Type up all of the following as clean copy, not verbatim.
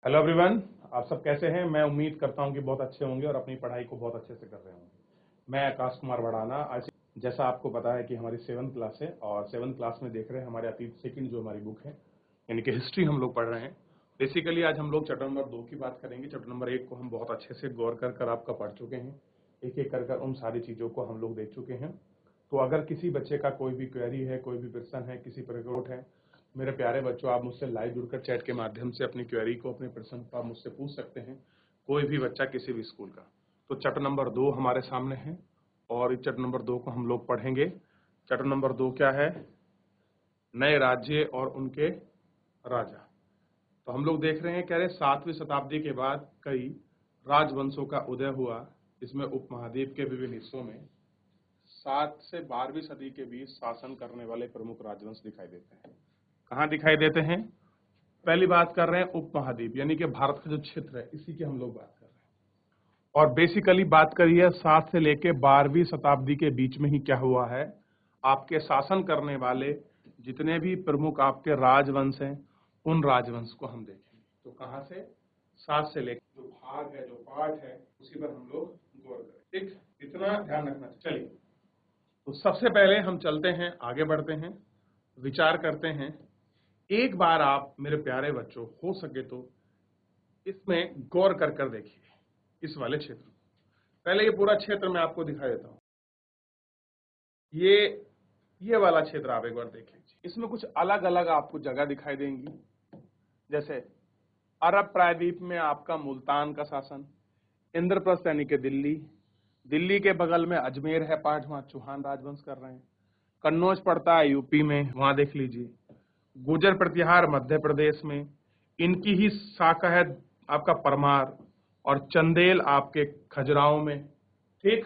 Hello everyone, आप सब कैसे हैं। मैं उम्मीद करता हूं कि बहुत अच्छे होंगे और अपनी पढ़ाई को बहुत अच्छे से कर रहे होंगे। मैं आकाश कुमार वड़ाना। आज जैसा आपको पता है कि हमारी 7th क्लास है और 7th क्लास में देख रहे हैं हमारे अतीत सेकंड जो हमारी बुक है यानी कि हिस्ट्री हम लोग पढ़ रहे हैं। बेसिकली आज हम लोग चैप्टर नंबर 2 की बात करेंगे। चैप्टर नंबर 1 को हम बहुत अच्छे से गौर कर आपका पढ़ चुके हैं। एक एक कर उन सारी चीज़ों को हम लोग देख चुके हैं। तो अगर किसी बच्चे का कोई भी क्वेरी है, कोई भी प्रश्न है, किसी प्रकार है, मेरे प्यारे बच्चों, आप मुझसे लाइव जुड़कर चैट के माध्यम से अपनी क्वेरी को, अपने प्रश्न को आप मुझसे पूछ सकते हैं। कोई भी बच्चा किसी भी स्कूल का। तो चैप्टर नंबर 2 हमारे सामने है और इस चैप्टर नंबर 2 को हम लोग पढ़ेंगे। चैप्टर नंबर 2 क्या है? नए राज्य और उनके राजा। तो हम लोग देख रहे हैं, कह रहे 7वीं शताब्दी के बाद कई राजवंशों का उदय हुआ। इसमें उपमहाद्वीप के विभिन्न हिस्सों में 7 से 12वीं सदी के बीच शासन करने वाले प्रमुख राजवंश दिखाई देते हैं। कहाँ दिखाई देते हैं? पहली बात कर रहे हैं उपमहाद्वीप यानी कि भारत का जो क्षेत्र है, इसी की हम लोग बात कर रहे हैं। और बेसिकली बात करिए 7 से लेके 12वीं शताब्दी के बीच में ही क्या हुआ है, आपके शासन करने वाले जितने भी प्रमुख आपके राजवंश हैं, उन राजवंश को हम देखेंगे। तो कहाँ से? 7 से लेकर जो भाग है, जो पार्ट है, उसी पर हम लोग गौर करें। ठीक, इतना ध्यान रखना। चलिए, तो सबसे पहले हम चलते हैं, आगे बढ़ते हैं, विचार करते हैं। एक बार आप मेरे प्यारे बच्चों हो सके तो इसमें गौर कर देखिए इस वाले क्षेत्र में। पहले ये पूरा क्षेत्र मैं आपको दिखा देता हूं। ये वाला क्षेत्र आप एक बार देख लीजिए। इसमें कुछ अलग अलग आपको जगह दिखाई देंगी। जैसे अरब प्रायद्वीप में आपका मुल्तान का शासन, इंद्रप्रस्थ यानी कि दिल्ली के बगल में अजमेर है पार्ट, वहां चौहान राजवंश कर रहे हैं। कन्नौज पड़ता है यूपी में, वहां देख लीजिए। गुर्जर प्रतिहार मध्य प्रदेश में, इनकी ही शाखा है आपका परमार। और चंदेल आपके खजुराहो में। ठीक,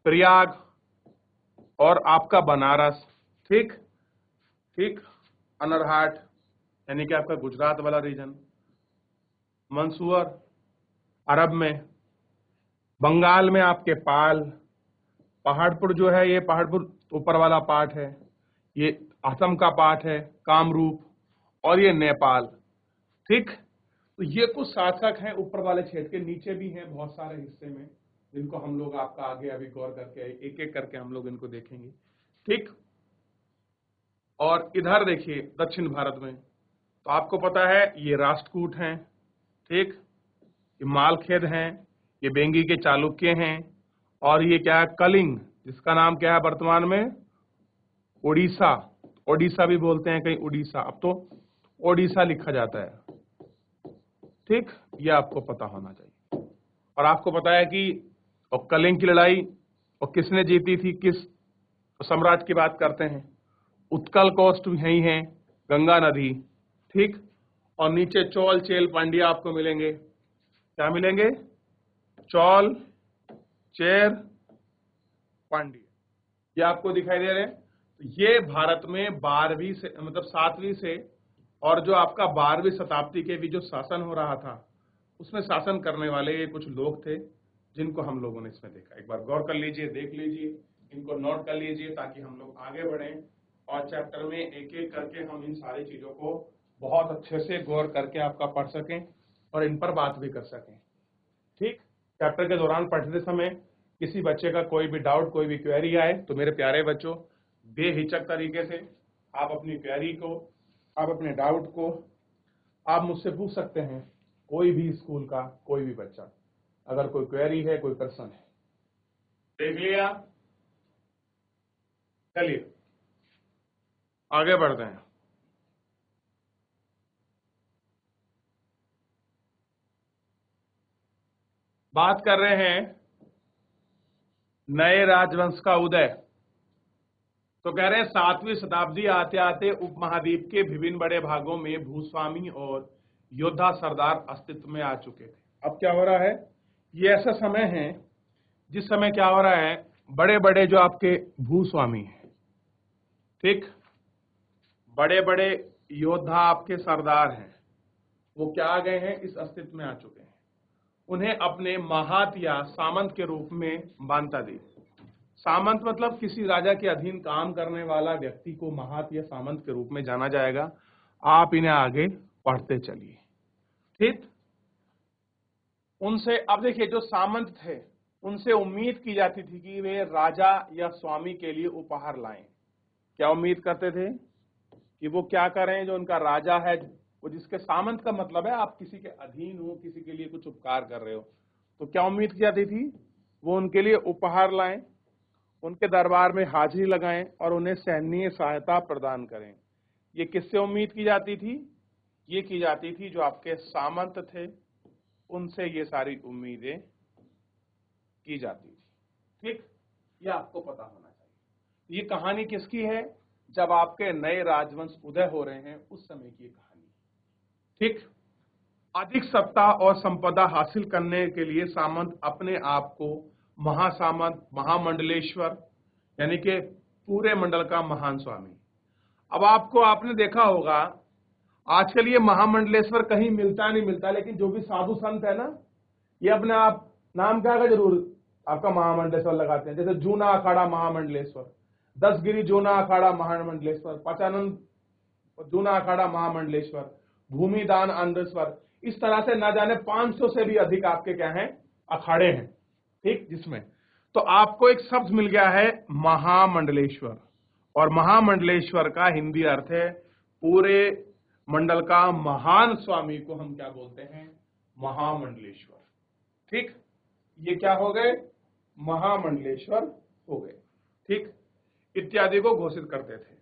प्रयाग और आपका बनारस। ठीक ठीक, अनरहाट यानी कि आपका गुजरात वाला रीजन, मंसूर अरब में, बंगाल में आपके पाल, पहाड़पुर जो है, ये पहाड़पुर ऊपर वाला पार्ट है, ये असम का पार्ट है, कामरूप, और ये नेपाल। ठीक, तो ये कुछ शासक हैं ऊपर वाले क्षेत्र के। नीचे भी हैं बहुत सारे हिस्से में, जिनको हम लोग आपका आगे अभी गौर करके एक एक करके हम लोग इनको देखेंगे। ठीक, और इधर देखिए दक्षिण भारत में, तो आपको पता है ये राष्ट्रकूट हैं। ठीक, ये मालखेद हैं, ये बेंगी के चालुक्य हैं, और ये क्या है? कलिंग, जिसका नाम क्या है वर्तमान में? ओडिशा। ओडिशा भी बोलते हैं कहीं, उड़ीसा, अब तो ओडिशा लिखा जाता है। ठीक, ये आपको पता होना चाहिए। और आपको पता है कि और कलिंग की लड़ाई और किसने जीती थी, किस सम्राट की बात करते हैं? उत्कल कोस्ट यही है, गंगा नदी। ठीक, और नीचे चोल चेल पांड्या आपको मिलेंगे। क्या मिलेंगे? चौल चेर पांड्या, ये आपको दिखाई दे रहे हैं। तो ये भारत में 12वीं से मतलब 7वीं से और जो आपका 12वीं शताब्दी के भी जो शासन हो रहा था, उसमें शासन करने वाले ये कुछ लोग थे जिनको हम लोगों ने इसमें देखा। एक बार गौर कर लीजिए, देख लीजिए, इनको नोट कर लीजिए ताकि हम लोग आगे बढ़ें और चैप्टर में एक एक करके हम इन सारी चीजों को बहुत अच्छे से गौर करके आपका पढ़ सकें और इन पर बात भी कर सकें। ठीक, चैप्टर के दौरान पढ़ते समय किसी बच्चे का कोई भी डाउट, कोई भी क्वेरी आए तो मेरे प्यारे बच्चों बेहिचक तरीके से आप अपनी क्वेरी को, आप अपने डाउट को आप मुझसे पूछ सकते हैं। कोई भी स्कूल का कोई भी बच्चा, अगर कोई क्वेरी है, कोई प्रश्न है। देख लिया? चलिए आगे बढ़ते हैं। बात कर रहे हैं नए राजवंश का उदय। तो कह रहे हैं 7वीं शताब्दी आते आते उपमहाद्वीप के विभिन्न बड़े भागों में भूस्वामी और योद्धा सरदार अस्तित्व में आ चुके थे। अब क्या हो रहा है? ये ऐसा समय है जिस समय क्या हो रहा है, बड़े बड़े जो आपके भूस्वामी हैं, ठीक, बड़े बड़े योद्धा आपके सरदार हैं, वो क्या आ गए हैं? इस अस्तित्व में आ चुके हैं। उन्हें अपने महात या सामंत के रूप में मान्यता दी। सामंत मतलब किसी राजा के अधीन काम करने वाला व्यक्ति को महात या सामंत के रूप में जाना जाएगा। आप इन्हें आगे पढ़ते चलिए। ठीक। उनसे अब देखिए जो सामंत थे उनसे उम्मीद की जाती थी कि वे राजा या स्वामी के लिए उपहार लाएं। क्या उम्मीद करते थे कि वो क्या करें, जो उनका राजा है, वो जिसके सामंत का मतलब है आप किसी के अधीन हो, किसी के लिए कुछ उपकार कर रहे हो, तो क्या उम्मीद की जाती थी, वो उनके लिए उपहार लाएं, उनके दरबार में हाजिरी लगाएं और उन्हें सैन्य सहायता प्रदान करें। ये किससे उम्मीद की जाती थी? ये की जाती थी जो आपके सामंत थे, उनसे ये सारी उम्मीदें की जाती थी। ठीक, ये आपको पता होना चाहिए। ये कहानी किसकी है? जब आपके नए राजवंश उदय हो रहे हैं उस समय की कहानी। ठीक, अधिक सत्ता और संपदा हासिल करने के लिए सामंत अपने आप को महासामंत, महामंडलेश्वर यानी कि पूरे मंडल का महान स्वामी। अब आपने देखा होगा आजकल ये महामंडलेश्वर कहीं मिलता नहीं मिलता, लेकिन जो भी साधु संत है ना, ये अपने आप नाम क्या का जरूर आपका महामंडलेश्वर लगाते हैं। जैसे जूना अखाड़ा महामंडलेश्वर, दसगिरी जूना अखाड़ा महामंडलेश्वर, पचानंद जूना अखाड़ा महामंडलेश्वर, भूमिदान अंधेश्वर, इस तरह से ना जाने 500 से भी अधिक आपके क्या हैं अखाड़े हैं। ठीक, जिसमें तो आपको एक शब्द मिल गया है महामंडलेश्वर, और महामंडलेश्वर का हिंदी अर्थ है पूरे मंडल का महान स्वामी को हम क्या बोलते हैं? महामंडलेश्वर। ठीक, ये क्या हो गए? महामंडलेश्वर हो गए। ठीक, इत्यादि को घोषित करते थे।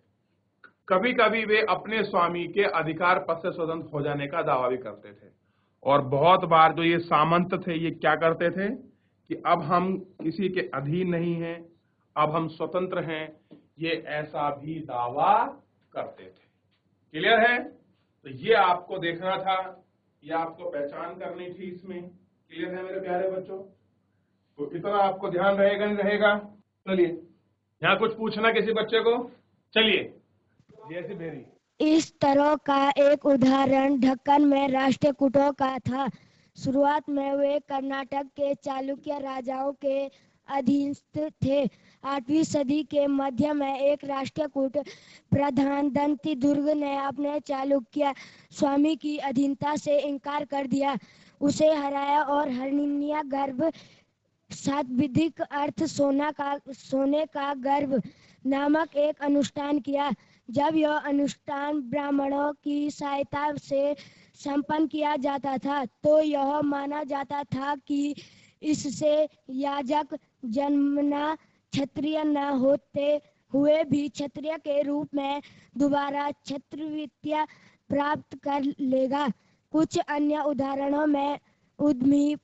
कभी कभी वे अपने स्वामी के अधिकार पद से स्वतंत्र हो जाने का दावा भी करते थे, और बहुत बार जो ये सामंत थे ये क्या करते थे कि अब हम किसी के अधीन नहीं हैं, अब हम स्वतंत्र हैं, ये ऐसा भी दावा करते थे। क्लियर है? तो ये आपको देखना था, ये आपको पहचान करनी थी इसमें। क्लियर है मेरे प्यारे बच्चों? तो इतना आपको ध्यान रहेगा नहीं रहेगा? चलिए, यहाँ कुछ पूछना किसी बच्चे को? चलिए, जैसे बेरी। इस तरह का एक उदाहरण ढक्कन में राष्ट्रकूटों का था। शुरुआत में वे कर्नाटक के चालुक्य राजाओं के अधीनस्थ थे। 8वीं सदी के मध्य में एक राष्ट्रकूट प्रधान दंती दुर्ग ने अपने चालुक्य स्वामी की अधीनता से इनकार कर दिया, उसे हराया और हरनिया गर्भ शाब्दिक अर्थ सोने का गर्भ नामक एक अनुष्ठान किया। जब यह अनुष्ठान ब्राह्मणों की सहायता से संपन्न किया जाता था तो यह माना जाता था कि इससे याजक जन्मना क्षत्रिय न होते हुए भी क्षत्रिय के रूप में दोबारा क्षत्रियता प्राप्त कर लेगा। कुछ अन्य उदाहरणों में उद्यमी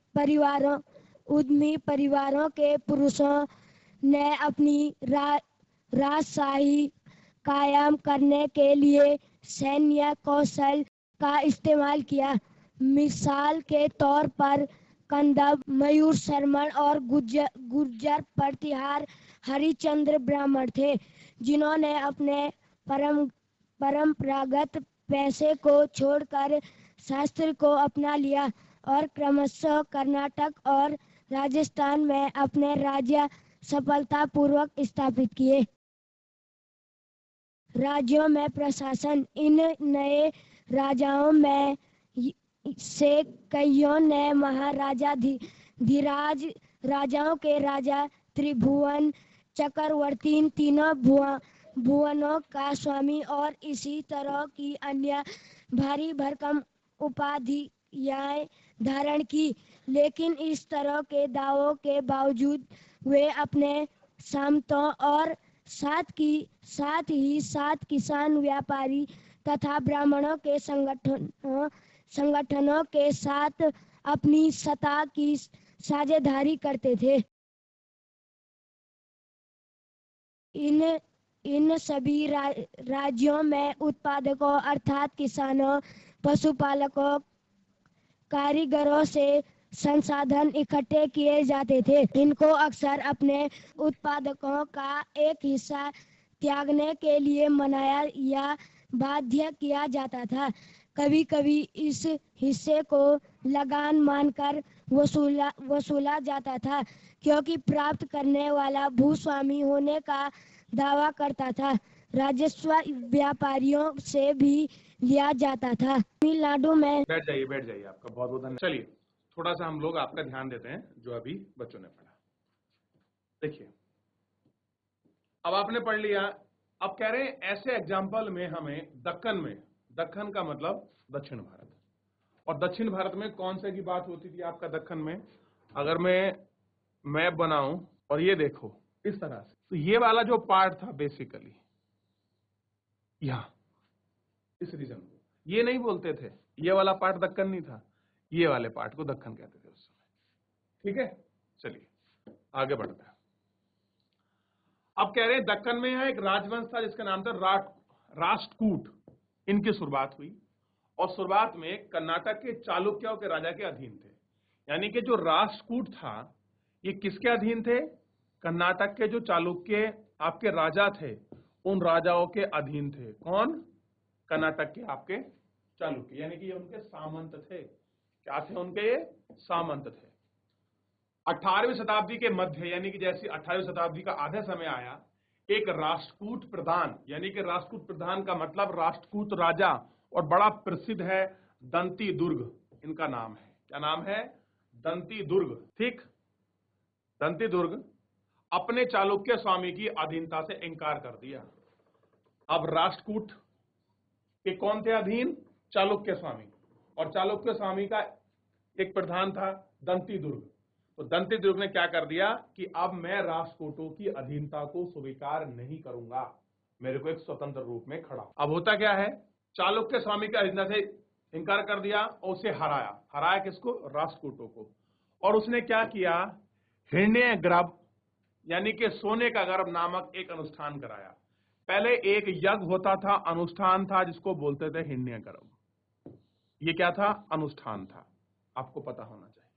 परिवारों के पुरुषों ने अपनी राजशाही कायम करने के लिए सैन्य कौशल का इस्तेमाल किया। मिसाल के तौर पर कंदब, मयूर शर्मन और गुर्जर प्रतिहार हरिश्चंद्र ब्राह्मण थे, जिन्होंने अपने परंपरागत पेशे को छोड़कर शास्त्र को अपना लिया और क्रमशः कर्नाटक और राजस्थान में अपने राज्य सफलतापूर्वक स्थापित किए। राज्यों में प्रशासन। इन नए राजाओं में से कईयों ने महाराजा धीराज राजाओं के राजा त्रिभुवन चक्रवर्ती, तीनों भुवनों का स्वामी और इसी तरह की अन्य भारी भरकम उपाधियां धारण की, लेकिन इस तरह के दावों के बावजूद वे अपने सामंतों और साथ ही साथ किसान, व्यापारी तथा ब्राह्मणों के संगठनों के साथ अपनी सत्ता की साझेदारी करते थे। इन सभी राज्यों में उत्पादकों अर्थात किसानों, पशुपालकों, कारीगरों से संसाधन इकट्ठे किए जाते थे। इनको अक्सर अपने उत्पादकों का एक हिस्सा त्यागने के लिए मनाया या बाध्य किया जाता था। कभी कभी इस हिस्से को लगान मानकर वसूला जाता था, क्योंकि प्राप्त करने वाला भूस्वामी होने का दावा करता था। राजस्व व्यापारियों से भी लिया जाता था। तमिलनाडु में बैठ जाइए, आपका बहुत बहुत धन्यवाद। चलिए थोड़ा सा हम लोग आपका ध्यान देते हैं जो अभी बच्चों ने पढ़ा। देखिए अब आपने पढ़ लिया, अब कह रहे हैं ऐसे एग्जाम्पल में हमें दक्कन में, दक्कन का मतलब दक्षिण भारत, और दक्षिण भारत में कौन से की बात होती थी आपका दक्कन में। अगर मैं मैप बनाऊं और ये देखो इस तरह से, तो ये वाला जो पार्ट था बेसिकली यहां इस रीजन को ये नहीं बोलते थे, ये वाला पार्ट दक्कन नहीं था, ये वाले पार्ट को दक्कन कहते थे उस समय। ठीक है, चलिए आगे बढ़ते हैं। अब कह रहे हैं दक्कन में एक राजवंश था जिसका नाम था राष्ट्रकूट, इनकी शुरुआत हुई और शुरुआत में कर्नाटक के चालुक्यों के राजा के अधीन थे। यानी कि जो राष्ट्रकूट था ये किसके अधीन थे, कर्नाटक के जो चालुक्य आपके राजा थे उन राजाओं के अधीन थे। कौन, कर्नाटक के आपके चालुक्य, यानी कि ये उनके सामंत थे। क्या थे उनके, ये सामंत थे। 18वीं शताब्दी के मध्य यानी कि जैसे 18वीं शताब्दी का आधा समय आया, एक राष्ट्रकूट प्रधान, यानी कि राष्ट्रकूट प्रधान का मतलब राष्ट्रकूट राजा, और बड़ा प्रसिद्ध है दंती दुर्ग, इनका नाम है। क्या नाम है, दंती दुर्ग। ठीक, दंती दुर्ग अपने चालुक्य स्वामी की अधीनता से इंकार कर दिया। अब राष्ट्रकूट के कौन थे अधीन, चालुक्य स्वामी, और चालुक्य स्वामी का एक प्रधान था दंती दुर्ग। तो दंती दुर्ग ने क्या कर दिया कि अब मैं राष्ट्रकूटों की अधीनता को स्वीकार नहीं करूंगा, मेरे को एक स्वतंत्र रूप में खड़ा। अब होता क्या है, चालुक्य स्वामी की अधीनता से इंकार कर दिया और उसे हराया किसको, राष्ट्रकूटों को। और उसने क्या किया, हिरण्य गर्भ यानी कि सोने का गर्भ नामक एक अनुष्ठान कराया। पहले एक यज्ञ होता था, अनुष्ठान था, जिसको बोलते थे हिरण्य गर्भ। ये क्या था, अनुष्ठान था, आपको पता होना चाहिए।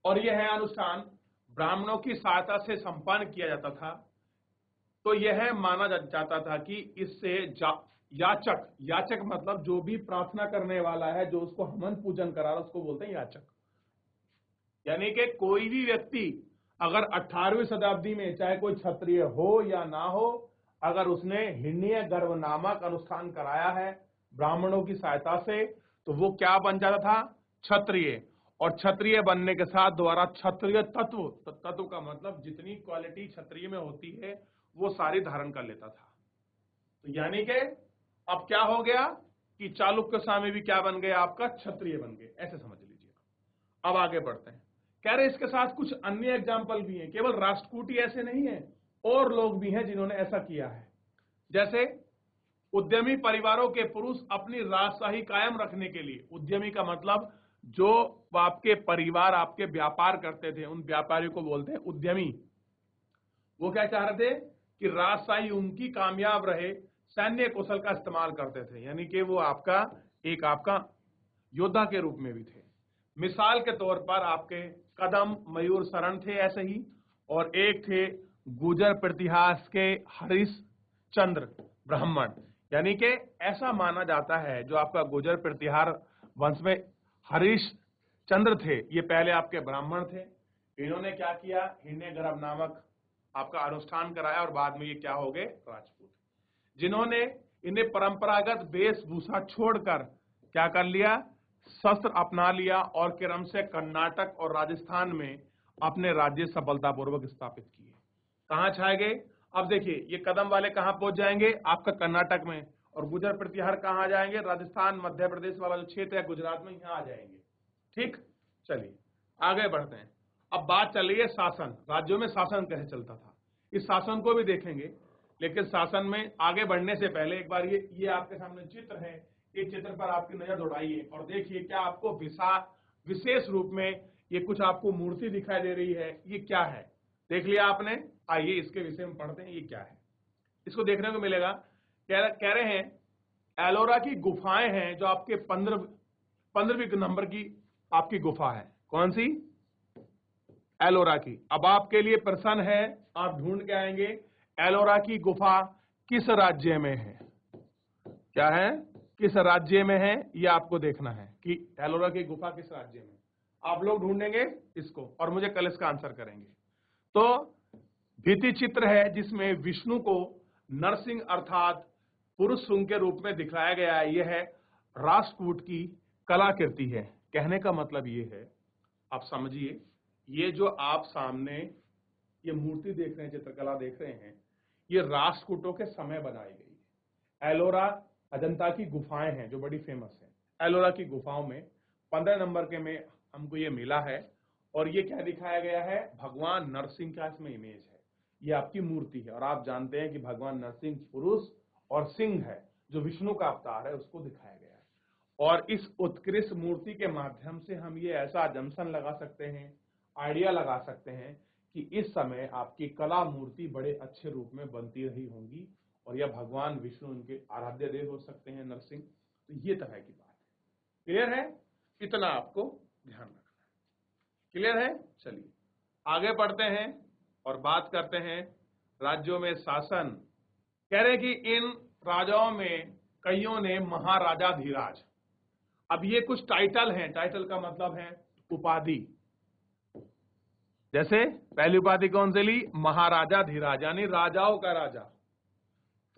और यह है अनुष्ठान ब्राह्मणों की सहायता से संपन्न किया जाता था। तो यह माना जाता था कि इससे याचक मतलब जो भी प्रार्थना करने वाला है, जो उसको हवन पूजन करा रहा है, उसको बोलते हैं याचक। यानी कि कोई भी व्यक्ति अगर 18वीं शताब्दी में चाहे कोई क्षत्रिय हो या ना हो, अगर उसने हिरण्य गर्भ नामक अनुष्ठान कराया है ब्राह्मणों की सहायता से, तो वो क्या बन जाता था, क्षत्रिय। और क्षत्रिय बनने के साथ द्वारा क्षत्रिय तत्व का मतलब जितनी क्वालिटी क्षत्रिय में होती है वो सारी धारण कर लेता था। तो यानी कि अब क्या हो गया कि चालुक्य स्वामी भी क्या बन गए, आपका क्षत्रिय बन गए, ऐसे समझ लीजिए। अब आगे बढ़ते हैं, कह रहे इसके साथ कुछ अन्य एग्जाम्पल भी हैं, केवल राष्ट्रकूट ही ऐसे नहीं है, और लोग भी हैं जिन्होंने ऐसा किया है। जैसे उद्यमी परिवारों के पुरुष अपनी राजशाही कायम रखने के लिए, उद्यमी का मतलब जो आपके परिवार आपके व्यापार करते थे उन व्यापारियों को बोलते हैं उद्यमी। वो क्या चाह रहे थे कि राजशाही उनकी कामयाब रहे, सैन्य कौशल का इस्तेमाल करते थे, यानी कि वो आपका योद्धा के रूप में भी थे। मिसाल के तौर पर आपके कदम मयूर शरण थे ऐसे ही, और एक थे गुजर प्रतिहास के हरिश्चंद्र ब्राह्मण। यानी कि ऐसा माना जाता है जो आपका गुजर प्रतिहार वंश में हरिश्चंद्र थे, ये पहले आपके ब्राह्मण थे। इन्होंने क्या किया, हिरण्य गर्भ नामक आपका अनुष्ठान कराया और बाद में ये क्या हो गए, राजपूत, जिन्होंने इन्हें परंपरागत वेशभूषा छोड़कर क्या कर लिया, शस्त्र अपना लिया और क्रम से कर्नाटक और राजस्थान में अपने राज्य सफलतापूर्वक स्थापित किए। कहां छाए गए, अब देखिए ये कदम वाले कहां पहुंच जाएंगे, आपका कर्नाटक में, और गुजर प्रतिहार कहां आ जाएंगे, राजस्थान मध्य प्रदेश वाला जो क्षेत्र है गुजरात में, यहां आ जाएंगे। ठीक, चलिए आगे बढ़ते हैं। अब बात चल रही है शासन, राज्यों में शासन कैसे चलता था, इस शासन को भी देखेंगे। लेकिन शासन में आगे बढ़ने से पहले एक बार ये आपके सामने चित्र है, इस चित्र पर आपकी नजर दौड़ाइए और देखिए क्या आपको विशेष रूप में ये कुछ आपको मूर्ति दिखाई दे रही है, ये क्या है, देख लिया आपने। आइए इसके विषय में पढ़ते हैं, ये क्या है। इसको देखने को मिलेगा, कह रहे हैं एलोरा की गुफाएं हैं, जो आपके 15वीं नंबर की आपकी गुफा है। कौन सी, एलोरा की। अब आपके लिए प्रश्न है, आप ढूंढ के आएंगे एलोरा की गुफा किस राज्य में है, क्या है, किस राज्य में है, ये आपको देखना है कि एलोरा की गुफा किस राज्य में। आप लोग ढूंढेंगे इसको और मुझे कल इसका आंसर करेंगे। तो भित्ति चित्र है जिसमें विष्णु को नरसिंह अर्थात पुरुष श्रृंग के रूप में दिखाया गया है। यह है राष्ट्रकूट की कलाकृति है। कहने का मतलब ये है, आप समझिए, ये जो आप सामने ये मूर्ति देख रहे हैं, चित्रकला देख रहे हैं, ये राष्ट्रकूटों के समय बनाई गई है। एलोरा अजंता की गुफाएं हैं जो बड़ी फेमस है। एलोरा की गुफाओं में 15 नंबर के में हमको ये मिला है। और ये क्या दिखाया गया है, भगवान नरसिंह का इसमें इमेज है। ये आपकी मूर्ति है और आप जानते हैं कि भगवान नरसिंह पुरुष और सिंह है, जो विष्णु का अवतार है, उसको दिखाया गया है। और इस उत्कृष्ट मूर्ति के माध्यम से हम ये ऐसा जंक्शन लगा सकते हैं, आइडिया लगा सकते हैं कि इस समय आपकी कला मूर्ति बड़े अच्छे रूप में बनती रही होंगी और यह भगवान विष्णु उनके आराध्य देव हो सकते हैं, नरसिंह। तो ये तरह की बात है। क्लियर है? इतना आपको ध्यान रखना है। क्लियर है? चलिए आगे बढ़ते हैं और बात करते हैं राज्यों में शासन। कह रहे कि इन राजाओं में कईयों ने महाराजाधिराज। अब ये कुछ टाइटल हैं। टाइटल का मतलब है उपाधि। जैसे पहली उपाधि कौन सी ली, महाराजाधिराज, यानी राजाओं का राजा।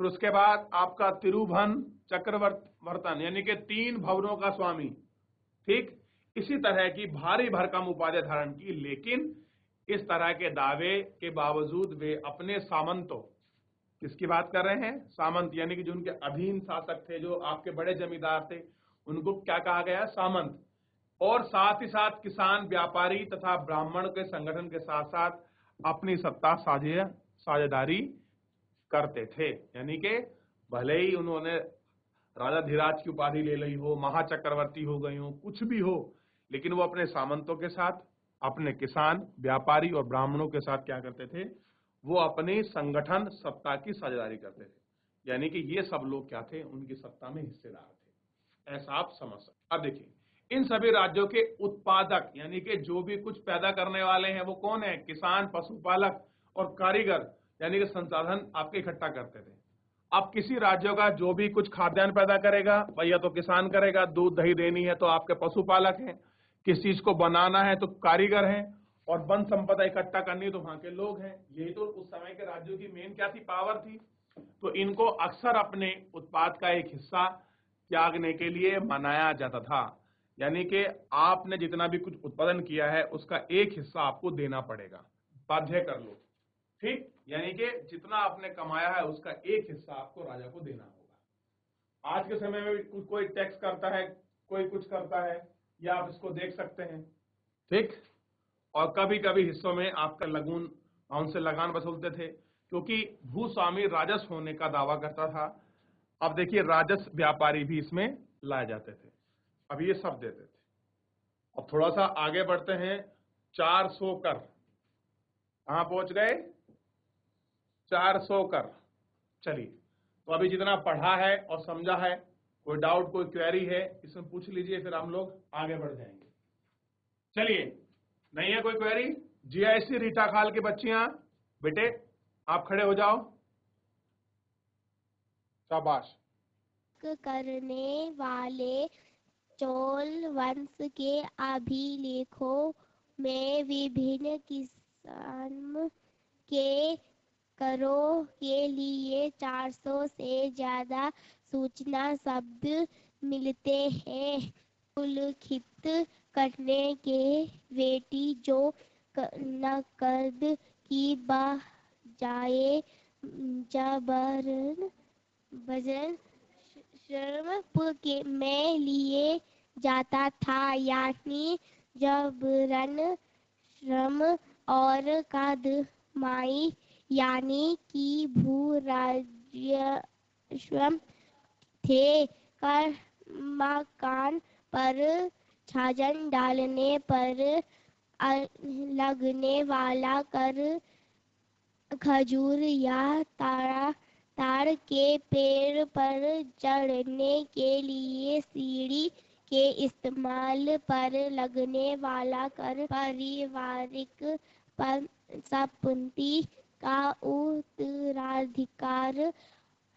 फिर उसके बाद आपका तिरुभन चक्रवर्तन, यानी कि 3 भवनों का स्वामी। ठीक, इसी तरह की भारी भरकम उपाधि धारण की, लेकिन इस तरह के दावे के बावजूद वे अपने सामंतों, किसकी बात कर रहे हैं, सामंत, यानी कि जो उनके अधीन शासक थे, जो आपके बड़े जमींदार थे, उनको क्या कहा गया, सामंत। और साथ ही साथ किसान, व्यापारी तथा ब्राह्मण के संगठन के साथ साथ अपनी सत्ता साझेदारी करते थे। यानी कि भले ही उन्होंने राजाधिराज की उपाधि ले ली हो, महाचक्रवर्ती हो गई हो, कुछ भी हो, लेकिन वो अपने सामंतों के साथ, अपने किसान, व्यापारी और ब्राह्मणों के साथ क्या करते थे, वो अपनी संगठन सत्ता की साझेदारी करते थे। यानी कि ये सब लोग क्या थे, उनकी सत्ता में हिस्सेदार थे। ऐसा आप समझ सकते। अब देखिए, इन सभी राज्यों के उत्पादक, यानी कि जो भी कुछ पैदा करने वाले हैं, वो कौन है, किसान, पशुपालक और कारीगर, यानी कि संसाधन आपके इकट्ठा करते थे। अब किसी राज्यों का जो भी कुछ खाद्यान्न पैदा करेगा, भैया तो किसान करेगा, दूध दही देनी है तो आपके पशुपालक हैं, किस चीज को बनाना है तो कारीगर हैं, और वन संपदा इकट्ठा करनी है तो वहां के लोग हैं। यही तो उस समय के राज्यों की मेन क्या थी, पावर थी। तो इनको अक्सर अपने उत्पाद का एक हिस्सा त्यागने के लिए मनाया जाता था। यानी कि आपने जितना भी कुछ उत्पादन किया है उसका एक हिस्सा आपको देना पड़ेगा, बाध्य कर लो। ठीक, यानी कि जितना आपने कमाया है उसका एक हिस्सा आपको राजा को देना होगा। आज के समय में कोई टैक्स करता है, कोई कुछ करता है, या आप इसको देख सकते हैं। ठीक, और कभी कभी हिस्सों में आपका उनसे लगान वसूलते थे, क्योंकि भूस्वामी राजस्व होने का दावा करता था। अब देखिए, राजस्व व्यापारी भी इसमें लाए जाते थे। अब ये सब देते थे। अब थोड़ा सा आगे बढ़ते हैं। 400 कर, कहां पहुंच गए, 400 कर। चलिए, तो अभी जितना पढ़ा है और समझा है, कोई डाउट, कोई क्वेरी है इसमें पूछ लीजिए, फिर हम लोग आगे बढ़ जाएंगे। चलिए, नहीं है कोई क्वेरी? जीआईसी रीटा खाल की बच्चियां, बेटे आप खड़े हो जाओ, शाबाश। करने वाले चोल वंश के अभिलेखों में विभिन्न किस्म के करों के लिए 400 से ज्यादा सूचना शब्द मिलते हैं। उल्लिखित करने के बेटी जो नकद की बजाय वजन श्रम में लिए जाता था, यानी जबरन श्रम और कदमाई, यानी कि भू राजस्व थे। कर मकान पर छाजन डालने पर लगने वाला कर, खजूर या ताड़ के पेड़ पर चढ़ने के लिए सीढ़ी के इस्तेमाल पर लगने वाला कर, पारिवारिक संपत्ति का उत्तराधिकार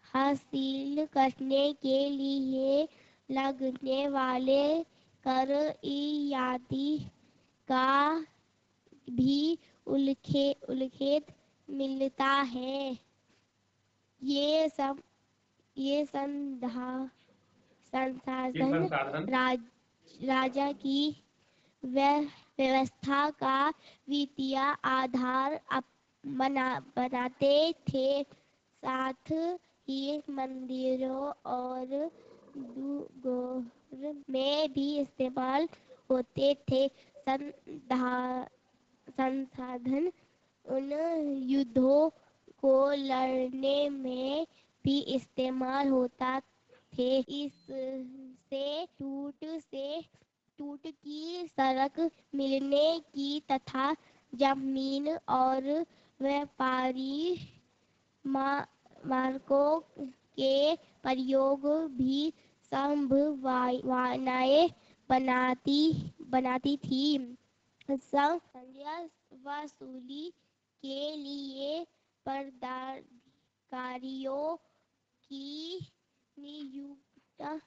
हासिल करने के लिए लगने वाले कर इत्यादि का भी उल्लेख मिलता है। ये सब ये संसाधन राजा की व्यवस्था का वित्तीय आधार बनाते थे। साथ ही मंदिरों और दुर्गों में भी इस्तेमाल होते थे। संसाधन उन युद्धों को लड़ने में भी इस्तेमाल होता थे। इससे टूट की सड़क मिलने की तथा जमीन और व्यापारी मार्गों के प्रयोग भी संभावनाएं बनाती थी। संग्रह वसूली के लिए पदाधिकारियों की नियुक्ति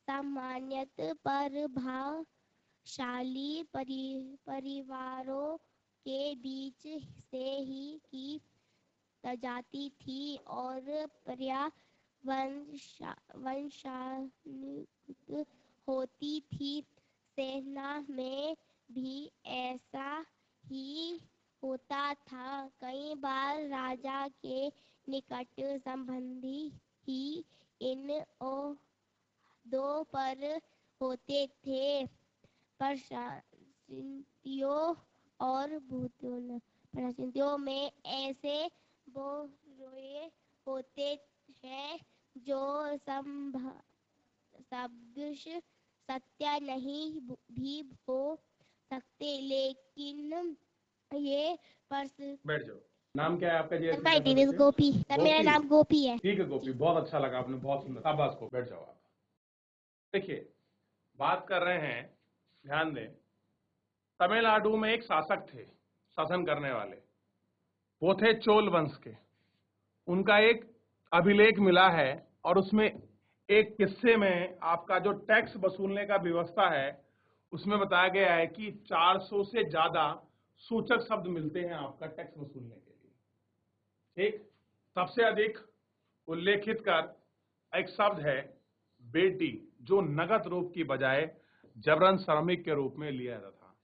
सामान्यतः प्रभावशाली परिवारों के बीच से ही की जाती थी और वंशानुगत होती थी। सेना में भी ऐसा ही होता था। कई बार राजा के निकट संबंधी ही इन दो पर होते थे। परिस्थितियों और परिस्थितियों में ऐसे बोरोए होते हैं जो सत्य नहीं भी हो सकते, लेकिन ये बैठ जाओ। नाम क्या है आपका जी? My name is Gopi. Sir मेरा नाम गोपी है। ठीक है गोपी, बहुत अच्छा लगा, आपने बहुत सुंदर। शाबाश को, बैठ जाओ आप। देखिए, बात कर रहे हैं, ध्यान दें। तमिलनाडु में एक शासक थे, शासन करने वाले, वो थे चोल वंश के। उनका एक अभिलेख मिला है और उसमें एक किस्से में आपका जो टैक्स वसूलने का व्यवस्था है उसमें बताया गया है कि 400 से ज्यादा सूचक शब्द मिलते हैं आपका टैक्स वसूलने के लिए। ठीक, सबसे अधिक उल्लेखित कर एक शब्द है बेटी, जो नगद रूप की बजाय जबरन श्रमिक के रूप में लिया जाता था।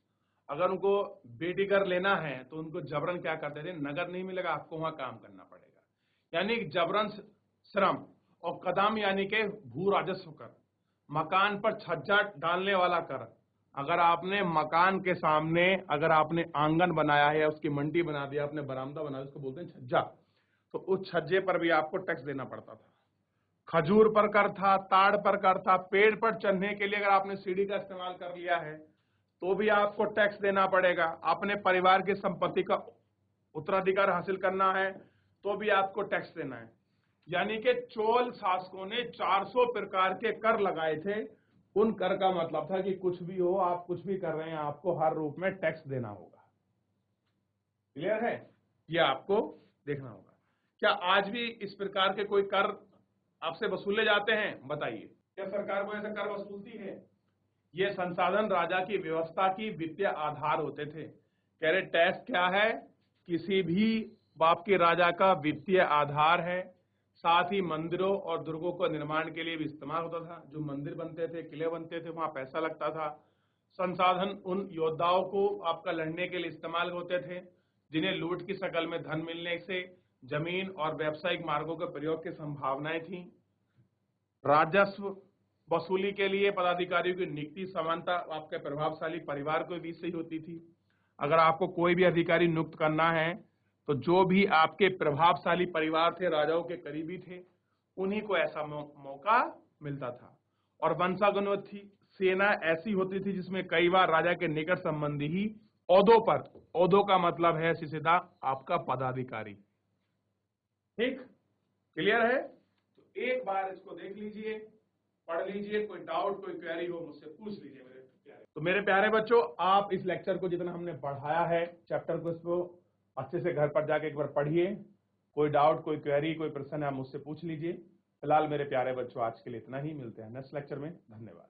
अगर उनको बेटी कर लेना है तो उनको जबरन क्या करते थे, नगद नहीं मिलेगा, आपको वहां काम करना पड़ेगा, यानी जबरन श्रम। और कदम यानी के भू राजस्व कर, मकान पर छज्जा डालने वाला कर। अगर आपने मकान के सामने अगर आपने आंगन बनाया है, उसकी मंडी बना दिया, आपने बरामदा बनाया, उसको बोलते हैं छज्जा, तो उस छज्जे पर भी आपको टैक्स देना पड़ता था। खजूर पर कर था, ताड़ पर कर था, पेड़ पर चढ़ने के लिए अगर आपने सीढ़ी का इस्तेमाल कर लिया है तो भी आपको टैक्स देना पड़ेगा। अपने परिवार की संपत्ति का उत्तराधिकार हासिल करना है तो भी आपको टैक्स देना है। यानी कि चोल शासकों ने 400 प्रकार के कर लगाए थे। उन कर का मतलब था कि कुछ भी हो, आप कुछ भी कर रहे हैं, आपको हर रूप में टैक्स देना होगा। क्लियर है? यह आपको देखना होगा। क्या आज भी इस प्रकार के कोई कर आपसे वसूले जाते हैं? बताइए, क्या सरकार को ऐसे कर वसूलती है? ये संसाधन राजा की व्यवस्था की वित्तीय आधार होते थे। कह रहे टैक्स क्या है? किसी भी बाप के राजा का वित्तीय आधार है। साथ ही मंदिरों और दुर्गों को निर्माण के लिए भी इस्तेमाल होता था। जो मंदिर बनते थे, किले बनते थे, वहां पैसा लगता था। संसाधन उन योद्धाओं को आपका लड़ने के लिए इस्तेमाल होते थे जिन्हें लूट की शक्ल में धन मिलने से जमीन और व्यावसायिक मार्गों के प्रयोग की संभावनाएं थी। राजस्व वसूली के लिए पदाधिकारियों की नियुक्ति समानता आपके प्रभावशाली परिवार के बीच से ही होती थी। अगर आपको कोई भी अधिकारी नियुक्त करना है तो जो भी आपके प्रभावशाली परिवार थे, राजाओं के करीबी थे, उन्हीं को ऐसा मौका मिलता था। और वंशानुगत थी। सेना ऐसी होती थी जिसमें कई बार राजा के निकट संबंधी ही ओहदों पर, ओहदों का मतलब है सीधा आपका पदाधिकारी। ठीक, क्लियर है? तो एक बार इसको देख लीजिए, पढ़ लीजिए, कोई डाउट कोई क्वेरी हो मुझसे पूछ लीजिए मेरे प्यारे। तो मेरे प्यारे बच्चों, आप इस लेक्चर को जितना हमने पढ़ाया है, चैप्टर को, इसको अच्छे से घर पर जाके एक बार पढ़िए। कोई डाउट कोई क्वेरी कोई प्रश्न है आप मुझसे पूछ लीजिए। फिलहाल मेरे प्यारे बच्चों आज के लिए इतना ही, मिलते हैं नेक्स्ट लेक्चर में। धन्यवाद।